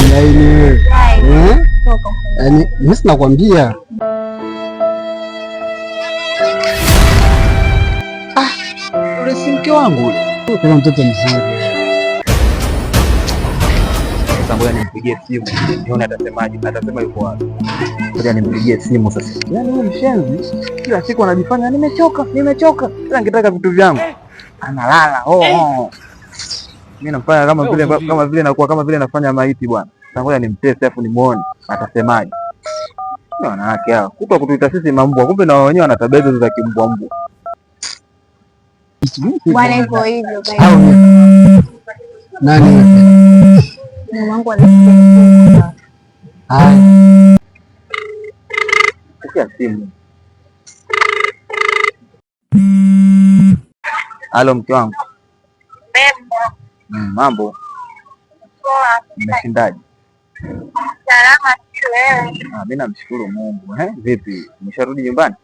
mlaini wewe. Yaani mimi sinakwambia. Ule si mke wangu ule. Kuna mtoto mzuri. Sasa ngoja nimpigie simu. Nione atasemaje. Atasema yuko wapi. Ngoja nimpigie simu sasa. Yaani huyu mshenzi kila siku anajifanya nimechoka. Sasa ningetaka vitu vyangu. Analala. Mimi namfanya kama vile nafanya maiti bwana. Sasa ngoja nimteste afu nimuone atasemaje. Ni wanawake hao. Kuto kutuita sisi mambwa. Kumbe na wao wenyewe wana tabia za kimbwa mbwa. Bwana hivyo hivyo. Nani? Mume wangu anasikia. Pokea simu. Halo mke wangu. Mambo. Poa. Umeshindaje? Salama tu wewe. Mimi namshukuru Mungu. Vipi? Umesharudi nyumbani?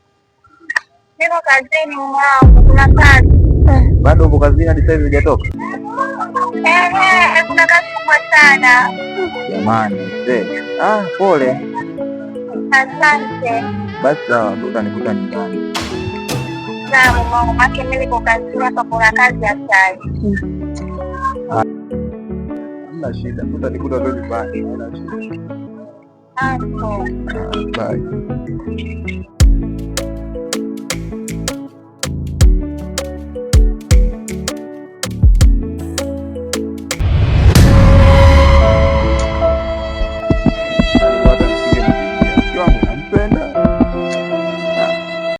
Niko kazini mwanangu, kuna kazi. Bado uko kazini hadi sasa hivi hujatoka? Kuna kazi kubwa sana. Jamani, pole. Asante. Basi sawa, utanikuta nyumbani. Sawa mwanangu, maki mimi niko kazini hapa, kuna kazi ya sai. Hamna shida, utanikuta tu nyumbani. Hapo. Bye.